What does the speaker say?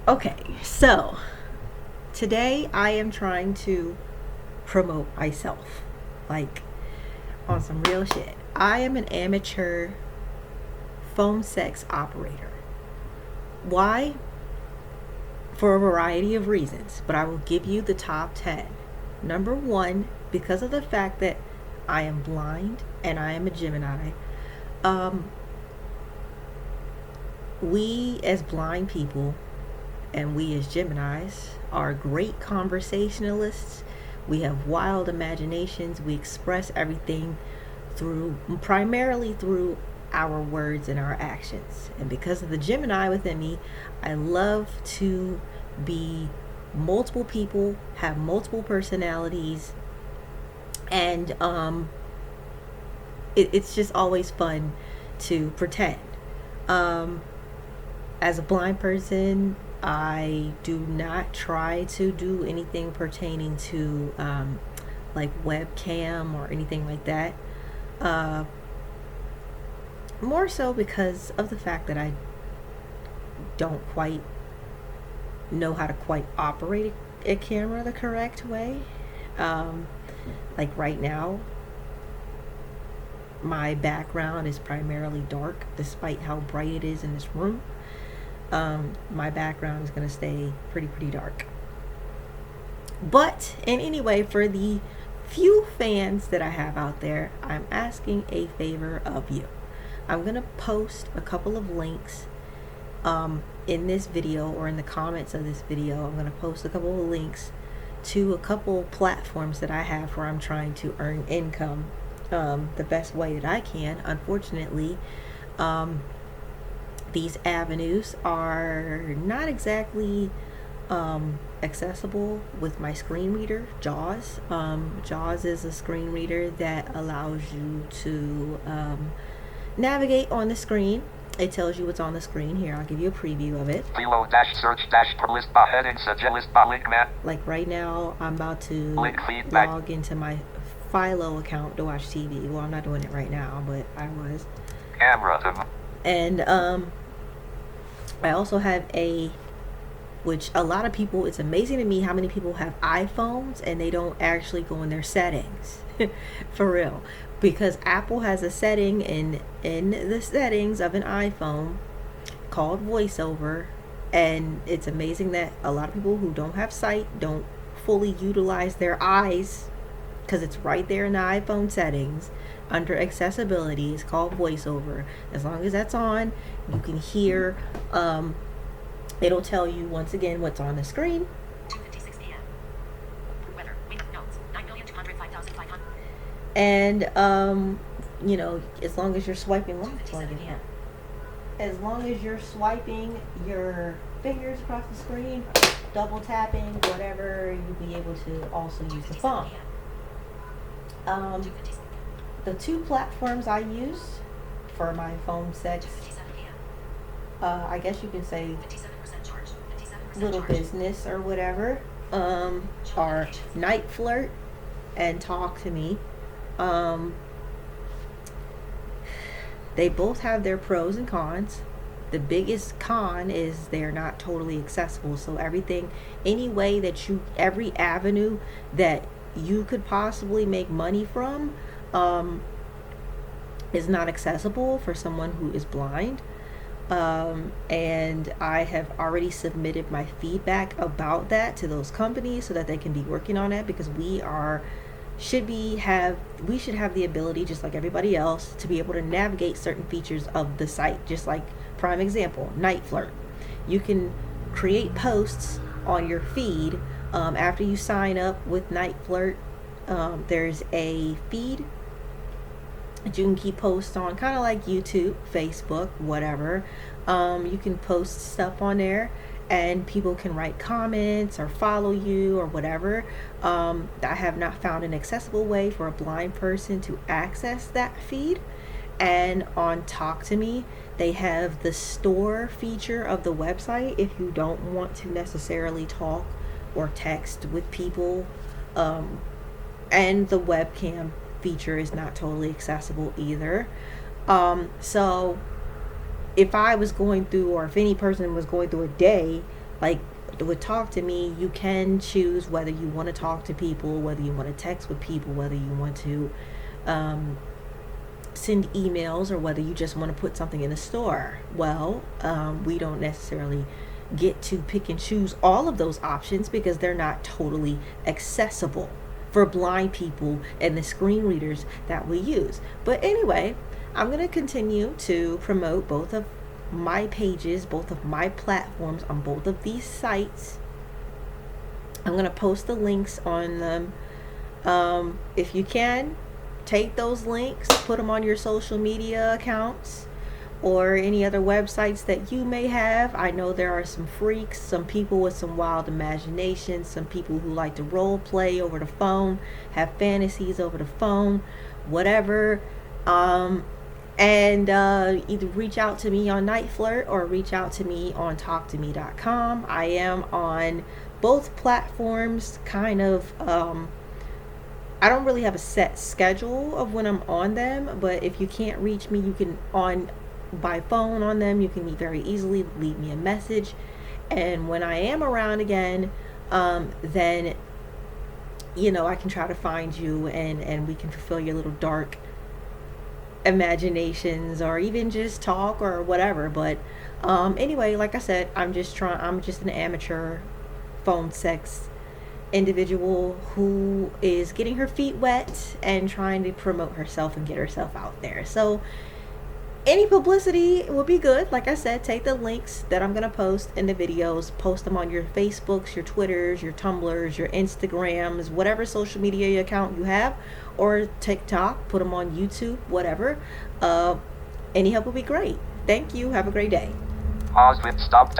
Okay, so today I am trying to promote myself, like on some real shit. I am an amateur phone sex operator. Why? For a variety of reasons, but I will give you the top 10. Number one, because of the fact that I am blind and I am a Gemini. Um, we as blind people and we as Geminis are great conversationalists. We have wild imaginations. We express everything primarily through our words and our actions. And because of the Gemini within me, I love to be multiple people, have multiple personalities, and it's just always fun to pretend. Um, as a blind person, I do not try to do anything pertaining to like webcam or anything like that. Uh, More so because of the fact that I don't quite know how to quite operate a camera the correct way. Um, like right now, my background is primarily dark, despite how bright it is in this room. My background is going to stay pretty dark. But in any way, for the few fans that I have out there, I'm asking a favor of you. I'm going to post a couple of links in this video, or in the comments of this video. I'm going to post a couple of links to a couple platforms that I have where I'm trying to earn income the best way that I can. Unfortunately, these avenues are not exactly accessible with my screen reader, JAWS. JAWS is a screen reader that allows you to navigate on the screen. It tells you what's on the screen. Here, I'll give you a preview of it. Philo dash search dash per list by heading suggest by link map. Like right now, I'm about to Link feedback. log into my Philo account to watch TV. Well, I'm not doing it right now, but I was. Camera. And I also have which a lot of people, it's amazing to me how many people have iPhones and they don't actually go in their settings. For real. Because Apple has a setting in the settings of an iPhone called VoiceOver, and it's amazing that a lot of people who don't have sight don't fully utilize their eyes, because it's right there in the iPhone settings under accessibility. It's called VoiceOver. As long as that's on, you can hear. It'll tell you once again what's on the screen. 2:56 p.m. Weather. Wind notes. 9,205,500. And as long as you're swiping as long as you're swiping your fingers across the screen, double tapping, whatever, you'll be able to also use the phone. The two platforms I use for my phone sex, I guess you can say little business or whatever, are Night Flirt and Talk to Me. They both have their pros and cons. The biggest con is they're not totally accessible. So every avenue that you could possibly make money from is not accessible for someone who is blind. And I have already submitted my feedback about that to those companies so that they can be working on it, because we should have the ability, just like everybody else, to be able to navigate certain features of the site. Just like, prime example, Night Flirt. You can create posts on your feed after you sign up with Night Flirt. There's a feed that you can keep posts on, kind of like YouTube, Facebook, whatever. You can post stuff on there and people can write comments or follow you or whatever. I have not found an accessible way for a blind person to access that feed. And on Talk to Me, they have the store feature of the website if you don't want to necessarily talk or text with people. And the webcam feature is not totally accessible either. So if I was going through, or if any person was going through a day Like with Talk to Me, you can choose whether you want to talk to people, whether you want to text with people, whether you want to send emails, or whether you just want to put something in the store. Well, we don't necessarily get to pick and choose all of those options because they're not totally accessible for blind people and the screen readers that we use. But anyway, I'm going to continue to promote both of my pages, both of my platforms on both of these sites. I'm going to post the links on them. If you can, take those links, put them on your social media accounts or any other websites that you may have. I know there are some freaks, some people with some wild imagination, some people who like to role play over the phone, have fantasies over the phone, whatever. And either reach out to me on Night Flirt or reach out to me on talktome.com. I am on both platforms, kind of. I don't really have a set schedule of when I'm on them, but if you can't reach me, you can by phone on them. You can very easily leave me a message, and when I am around again, then I can try to find you, and we can fulfill your little dark imaginations, or even just talk or whatever. But anyway, like I said, I'm just an amateur phone sex individual who is getting her feet wet and trying to promote herself and get herself out there. So any publicity will be good. Like I said, take the links that I'm going to post in the videos, post them on your Facebooks, your Twitters, your Tumblrs, your Instagrams, whatever social media account you have, or TikTok, put them on YouTube, whatever. Any help will be great. Thank you. Have a great day. Pause with stop.